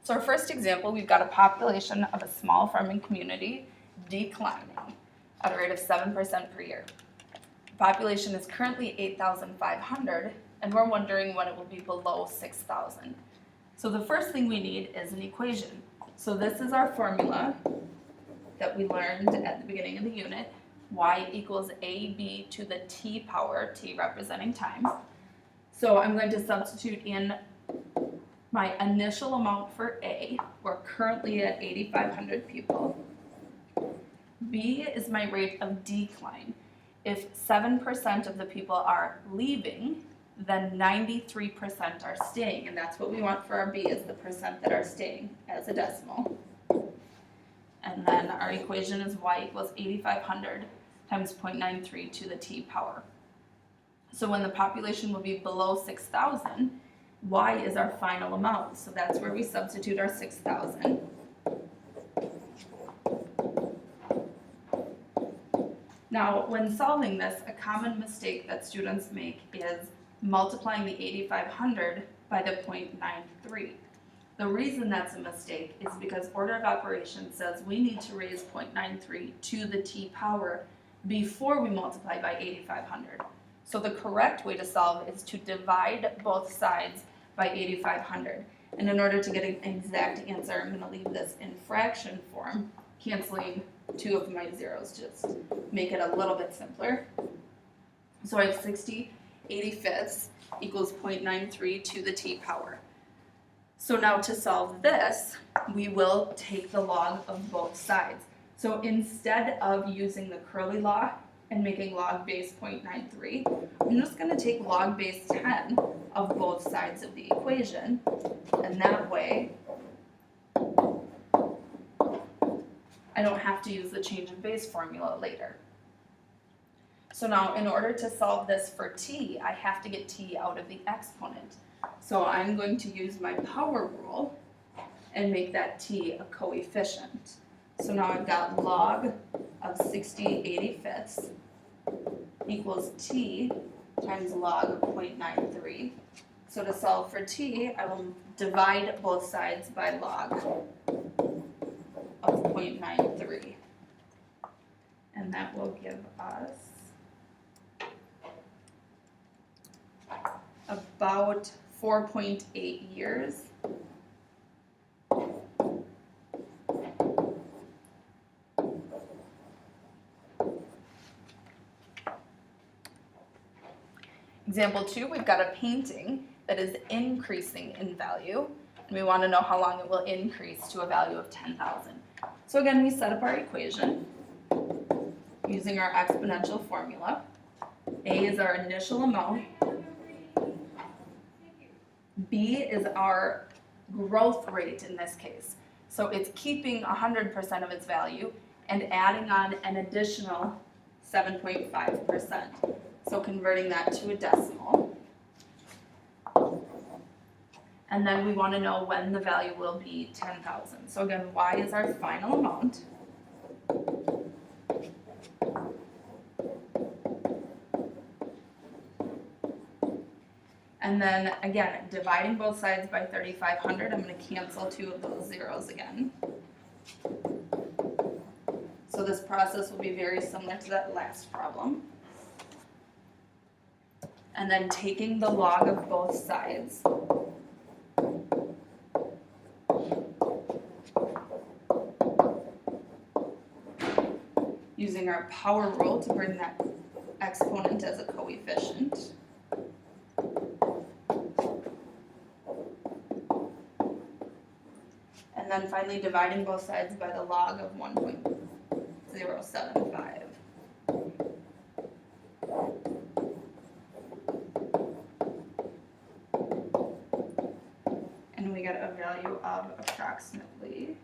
So our first example, we've got a population of a small farming community declining at a rate of 7% per year. The population is currently 8,500, and we're wondering when it will be below 6,000. So the first thing we need is an equation. So this is our formula that we learned at the beginning of the unit. Y equals AB to the t power, t representing time. So I'm going to substitute in my initial amount for A. We're currently at 8,500 people. B is my rate of decline. If 7% of the people are leaving, then 93% are staying, and that's what we want for our B, is the percent that are staying as a decimal. And then our equation is Y equals 8,500 times 0.93 to the t power. So when the population will be below 6,000, Y is our final amount. So that's where we substitute our 6,000. Now, when solving this, a common mistake that students make is multiplying the 8,500 by the 0.93. The reason that's a mistake is because order of operations says we need to raise 0.93 to the t power before we multiply by 8,500. So the correct way to solve is to divide both sides by 8,500. And in order to get an exact answer, I'm going to leave this in fraction form, canceling two of my zeros, just make it a little bit simpler. So I have 60/85 equals 0.93 to the t power. So now to solve this, we will take the log of both sides. So instead of using the curly law and making log base 0.93, I'm just going to take log base 10 of both sides of the equation, and that way I don't have to use the change of base formula later. So now in order to solve this for t, I have to get t out of the exponent. So I'm going to use my power rule and make that t a coefficient. So now I've got log of 60/85 equals t times log of 0.93. So to solve for t, I will divide both sides by log of 0.93. And that will give us about 4.8 years. Example 2, we've got a painting that is increasing in value, and we want to know how long it will increase to a value of 10,000. So again, we set up our equation using our exponential formula. A is our initial amount. B is our growth rate in this case. So it's keeping 100% of its value and adding on an additional 7.5%. So converting that to a decimal. And then we want to know when the value will be 10,000. So again, Y is our final amount. And then again, dividing both sides by 3,500, I'm going to cancel two of those zeros again. So this process will be very similar to that last problem. And then taking the log of both sides. Using our power rule to bring that exponent as a coefficient. And then finally dividing both sides by the log of 1.075. And we get a value of approximately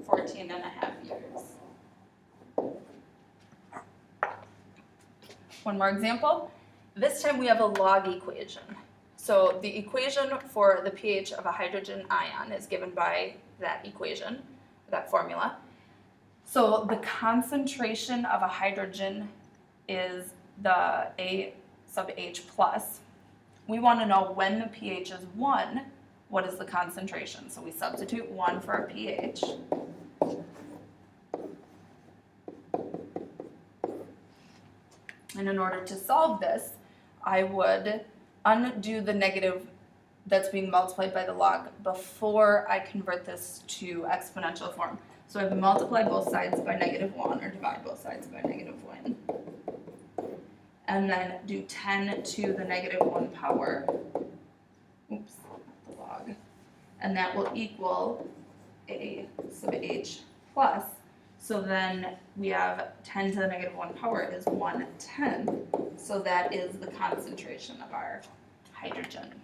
14.5 years. One more example. This time we have a log equation. So the equation for the pH of a hydrogen ion is given by that equation, that formula. So the concentration of a hydrogen is the A sub H plus. We want to know when the pH is 1, what is the concentration? So we substitute 1 for our pH. And in order to solve this, I would undo the negative that's being multiplied by the log before I convert this to exponential form. So I would multiply both sides by -1 or divide both sides by -1. And then do 10 to the -1 power, oops, not the log. And that will equal A sub H plus. So then we have 10 to the -1 power is 1/10. So that is the concentration of our hydrogen.